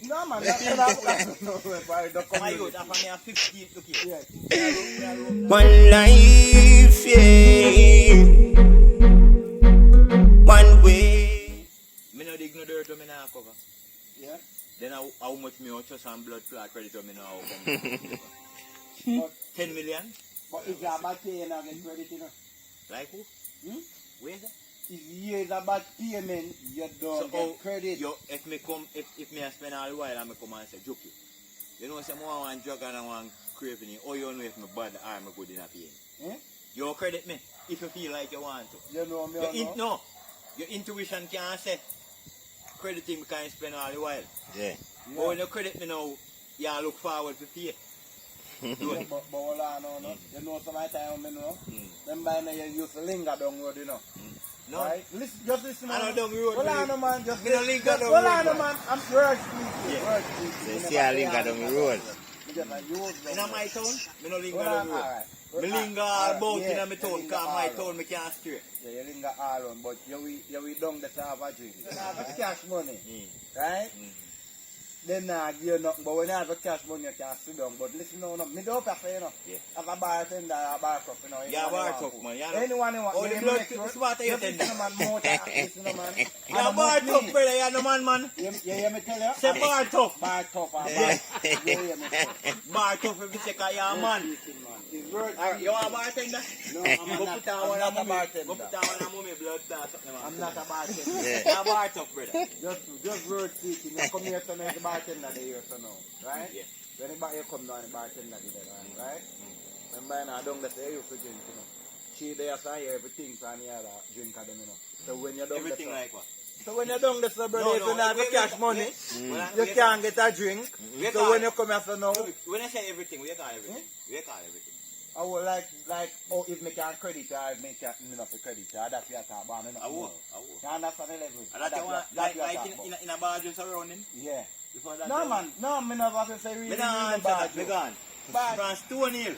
No man, that's not My youth, after me a 50, look here. One life, yeah. One way. Me no dig no dirt when me nah cover. Yeah. Then how much me out just on blood clot credit when me know how come. 10 million? But if you're bad paying, I get credit, you know. Like who? Where is that? If you is a bad payment, you don't get credit. If me come, if me a spend all the while and me come and say, joke you know, say, I want drug and I want craving it, or you know if me bad or me good in a pain. You credit me if you feel like you want to. You know me or no? Your intuition can't say, credit him can spend all the while. Yeah. But when you credit me now, you look forward to pay. Yeah, but hold on, no. You know some time me know. Them by now you used to linger down road, you know. No. Right? Just listen, man. I don't down road. Hold on, man. Just don't linger down hold on, road, man. I'm word speaking. Yeah. Word speaking. They see I linger down the road. In my town, me no linger Hold down on, road. alright. Me linger all about in my town, because my town me can't stray. Yeah, you linger all on, but you will down the to have a drink. You have a cash money, right? Then give you nothing, but when you have a cash money, you can sit down. But listen, no, me don't have to say, you know. As a bartender, a bar cup, you know. Yeah, bar cup, man. Anyone you want. Oh, the blood smarter you tell me. Listen, man, more listen, man. Yeah, bar tough, brother. You know, man. You hear me tell you? Say bar tough. Bar tough, bar. You hear me tell Bar tough if you say, cause you're a man. You want a bartender? No, I'm not a bartender. Go put on one of mommy blood clot. I'm not a bartender. You're bar tough, brother. Just word speaking. You come here to know the bartender they here to know, right? Yeah. When you come down, the bartender did it, right? When by now, don't let say you to drink, you know. She there say everything from the other drink of them, you know. So when you don't Everything like what? So when you don't get the brother, if you not have cash money, you wait, can't get a drink. So when you come here to know, when I say everything, we call everything. We call everything. I would like, oh, if me can credit or if me can't enough to credit, that's what you talk about. I will. You understand the level? That's you want, like in a bar just surrounding? Yeah. No man, no, me never can say really in a bar. Me gone. From Stone Hill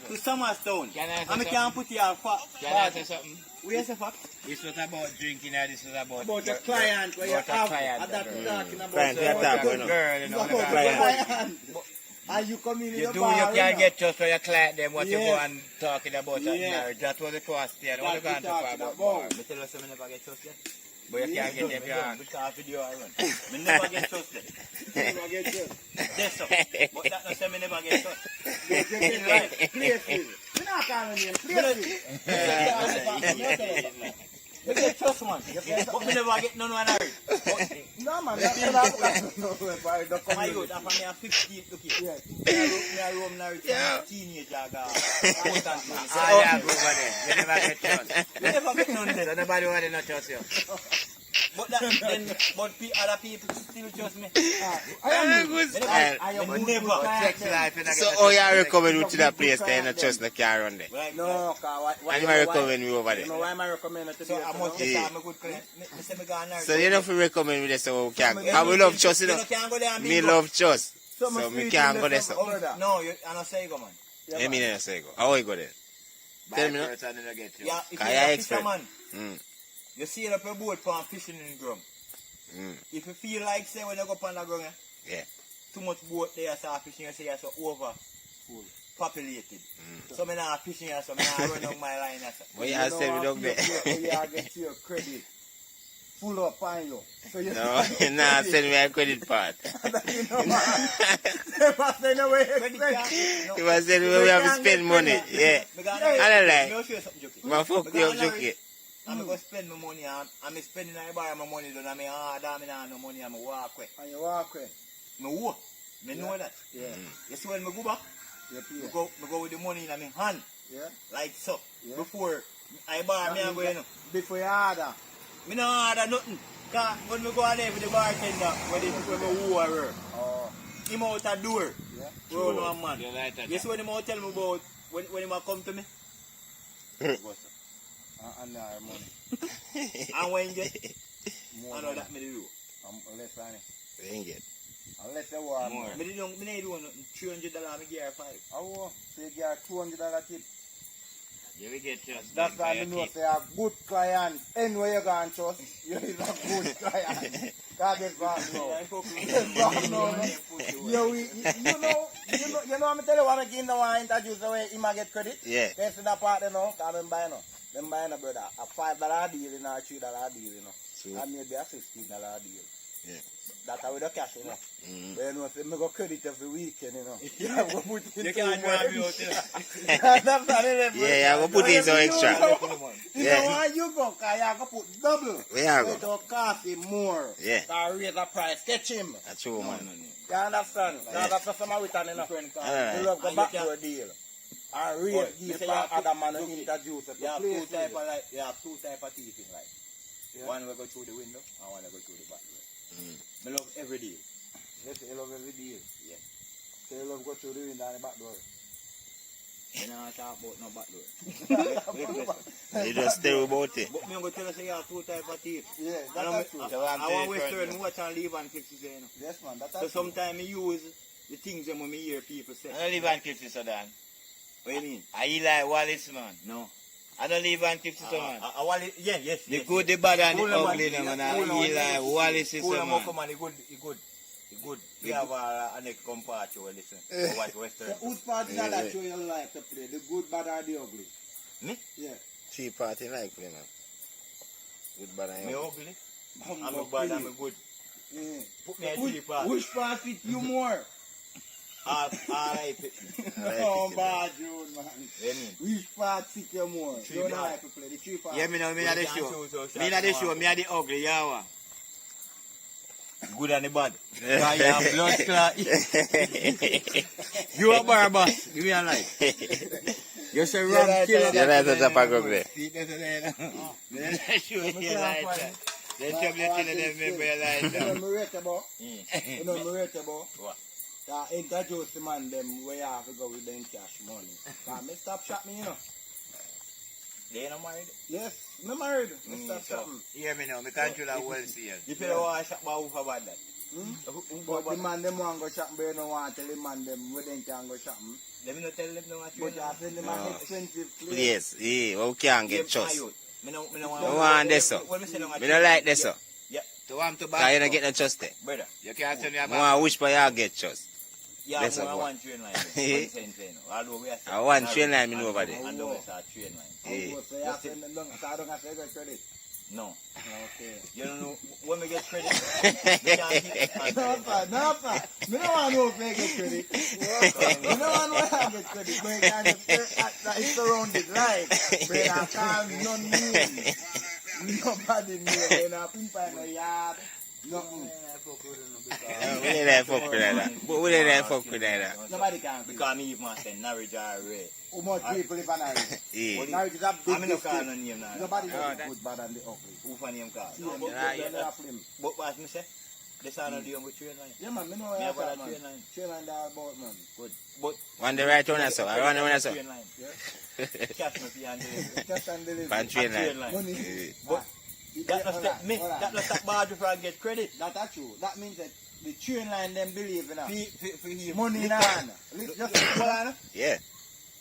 to Summerstown. And me can't put you on fat. Can I say something? Where's the fact? This was about drinking and this was about Your client where you have client, that talking about Client, yeah, talk, good girl, you know. It's about client. And you come in You the do, bar, you can know. get just for your client them what you Yeah. go and talking about at marriage. That was the question. What you can't talk about bar. Me tell you something, never get trusted. But you can't get them young. Because video I run. Me never get trusted. Never get you. That's so. But that no say me never get trusted. Playfield. We not calling him Playfield. Me get trust man. But me never get none when I read. No man, that's not My youth, after me a 50, look here. Yeah. Me a roam now from teenage I got important money. All you go over there. You never get trust. Me never get none So then. nobody want to not trust you. But other people still trust me. I am good. Me never. Sex life, you know. So how you recommend me to that place that you not trust the car on there? Like, No, why? And you recommend me over You know there? why am I recommending to so do I it? must You get Yeah. I'm a good client. Me say me go on So you don't recommend me there so we can go. Me I will love trust, you know. can't go there and be Me good. love trust. So So much me sweet can't in go the there summer. so. Oh, brother. No, I don't say go man. I mean I say go. How you go there? Tell me now. Person you don't get you. Yeah, if Can you're I a expect? fisherman, you sail up a boat for fishing in the ground. If you feel like say when you go up on the ground, Yeah. too much boat there start fishing, you say you're so over populated. So me not fishing here, so me not run on my line. What you have said we don't get? You get your credit full up on you. So you No, nah, send me a credit part. you know what? They no way expect. You must say we have to spend money. Yeah. I don't like. I'll show you something, Jokey. My fuck you up, Jockey. I'm going to spend my money, I'm spending I buy my money, don't I mean, damn, I no money, I'm walk away. And you walk away. Me walk. Me know that. Yeah. You see when me go back, You me pay. go with the money in my hand, Yeah. like so. Yeah. Before I buy me, I go, you know. Before you order. Me no order nothing. Cause when me go on there with the bartender, when me war, Oh. him out the door, Yeah. roll one man. You like that? You see when him out tell me about, when him a come to me? What's up? And money. And when you get, More I know that me do. less than it. We ain't get. Unless you want More. more. Me don't do nothing. $300, me give her 5. Oh, so you get $200 tip. You will get trust. That's why I know say a good client. Anywhere you go and trust, you is a good client. That gets back now. Get back now. Yo, you know, I'm tell you what again now I introduce the way him get credit. Yeah. Can see that part you know, cause them buy no. Them buy no brother. A $5 deal in a $3 deal, you know. True. And maybe a $15 deal. Yeah. That's how we do cash, you know. Mm. But you know, if I go credit every weekend, you know. Yeah, we put in You too can't much. drive me out there. That's not it. Yeah, I go put in some extra. You Yeah. know why you go? Cause you go put double. Yeah, It will cost him more. Yeah. To raise the price. Catch him. That's true, man. You understand? Yeah. That's what some written, you know. Alright. You love the And you backdoor deal. And raise But deal you say for you have other to- man to you- introduce it. You have Place two with type it. of like, you have two type of teeth in life. Yeah. One will go through the window and one will go through the back door. Mm. I love every deal. Yes, you love every deal. Yeah. So you love go through the window and the back door. You know I talk about no back door. You just tell about it. But me I'm going to tell you say you have two type of teeth. Yeah, And I'm- that's true. I want Western watch and leave and fix it, you know. Yes, man, that's So true. sometimes I use the things them when I hear people say. I don't live on 50 so Dan. What you mean? I Eli Wallace man. No. I don't live on 50 so man. I want it, yeah, yes, The yes. good, the bad and Cool the man, ugly yeah, man. cool man, Eli yeah. Wallace is Cool a and man. come on, good. We have a next compared to listen. Watch Western. So whose part is that show you like to play? The good, bad, or the ugly? Me? Yeah. Three party like play, man. Good bad and Me young. ugly. I'm a bad, I'm a good. Yeah. Put me a three part. Which part fit you more? Alright. No, bad, June, man. You mean? Which part fit you more? Three You don't part. like to play the three part. Yeah, me know, me not the We can't show. choose our Me not the shots, show, man. me are the ugly, yawa. Good and the bad. I have blood clot. You a Barabbas. Give me a light. You say Yeah, rum right, killer. right. Yeah, that's a tap of there. See, that's a show you like that. They trouble you till them remember you like You that. know me rate about? You know me rate about? What? Introduce the man them where you have to go with them cash money. Cause me stop shop me, you know. They ain't married. Yes, me married. Me stop so- shopping. Hear me now, me control a wholesale. You feel want to shop about who for bad that? But the man them want go shopping, but you don't want to tell the man them where they can go shopping. Let me not tell them no what you But you have to the man expensive place. Place, yeah, well, we can't get trust. Me no No want this, so. When me say no, Me don't like this, so. Yeah, To want to Cause you don't buy, get no trust there. brother. you can't tell me I about. want wish for you get trust. Yeah, That's more a I boy. want train line. Although we are I want train line, me know over there. And don't start train line. Yeah. Oh, so you have to send them down, so I don't have to get credit. No. Okay. You don't know when we get credit. We can't hit and No, credit. sir, no, sir. Me don't want no fake get credit. Me don't want no get credit. Me kind of that is surrounded life. But I can't no name. Nobody name. When I pinpoint no yard, nothing. We didn't fuck with that. But we didn't fuck with that. Nobody can. Because me even say marriage are rare. How much people live on Irish? Yeah. Marriage is a big I'm not calling no mistake. name now. Nobody knows the good, bad, and the ugly. Who for name call? See, and But- they don't have him. But what me say? This are not dealing with train line. Yeah, man, me know Me where have you're got a at, man. train line. Train line there about, man. Good. But One the right one, so. I run the one, so. train line. Yeah? Catch me for and delivery. Cash and delivery. Pan train Train line. line. Money. Yeah. But that not Hold step on, me. hold on. That not stop barge before I get credit. That's true. That means that the train line them believe in us. For him. Money in hand. Just hold on. Yeah.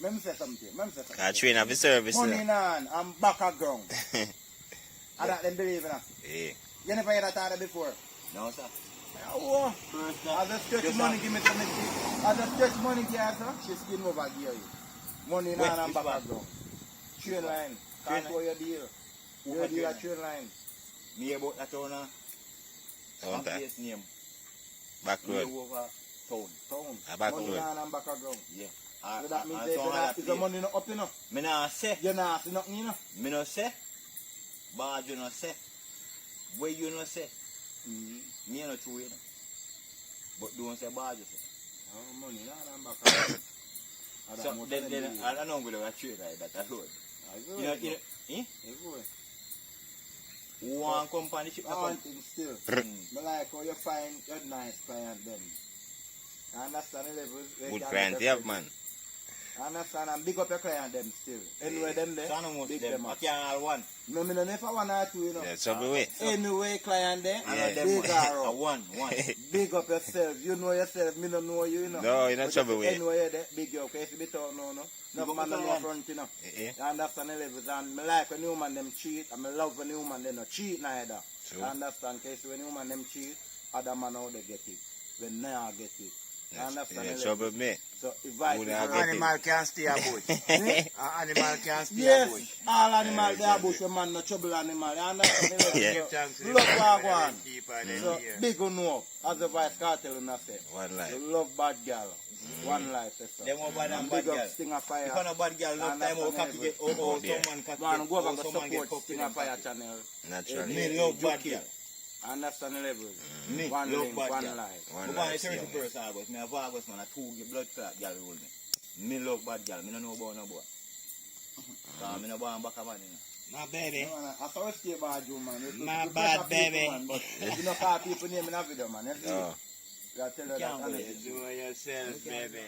Let me say something. Let me say something. I train of the service. Money now. in hand and back of ground. And that them believe in us. Yeah. You never heard that thought before? No, sir. Oh, First I just stretch money, give me some. I just stretch money, girl, sir. She skin over gear you. Money in Wait, hand and this back one. of ground. Train line. Train Can't go your deal. Who Your for deal train at train line. Me about that town now. Don't that. Place name. Back Me road. over town. Town. Ah, back Money in road. hand and back of ground. Yeah. So that means And that so if on that if the place. money not up, you know. Me not say. You not see nothing, you know. Me no say. Barge you no say. Where you no say. Me no true you know. But don't say barge you say. Oh, money in hand and back of ground. And So that much then them believe. I don't know whether I trade like that at road. I go, You know, I go. eh? I go. Who want company ship I the want company? him still. Brr. Me like how you find your nice client them. I understand the level. where Good you client, get yeah, your man. I understand and big up your client them still. Anyway, them there. So no most Big them. them I up. can't all one. No, me no never one or two, you know. Yeah, trouble way. Anyway, client there. I Yeah. know them Big one. or up. One. Big up yourself. You know yourself. Me no know you, you know. No, you're not But trouble if way. Anyway, there, big up. If you be talk no, no. No go man to no town. front, you know. Yeah. You understand the levels. And me like when new man them cheat. And me love when new man they no cheat neither. True. Understand? Cause when woman them cheat, other man how they get it. When they are get it. Understand? Yeah, the trouble level? me. So if vice Who they are versa. get it? Animal can stay a bush. Animal can stay a Yes, bush. all animals they are bush, man, no trouble animal. You understand? The level? Yeah. Give thanks to the Love Lord, wagwan. the keeper and the So healer. big on know, as the vice cartel you say. One life. You love bad girl. One life, yes, sir. Them over them And bad big up girl. Stinger Fire. If I'm a bad girl, enough time I'll copy get someone copy Man, go over or to someone get support copy Stinger them Fire copy. channel. Naturally. Me love bad girl. Understand the level? Me One love link, bad one girl. life. One I'm going life. to 31st August. Me have August man, a 2 blood clot girl roll me. Me love bad girl. Me no know about no boy. Cause me no born back a man, you know. My baby. No, man, I saw you stay bad, you man. My You bad pressure people, baby. man, but you know call people name in a video, man. You see? Oh. You gotta tell you Can't that. believe honestly. Enjoy yourself, baby.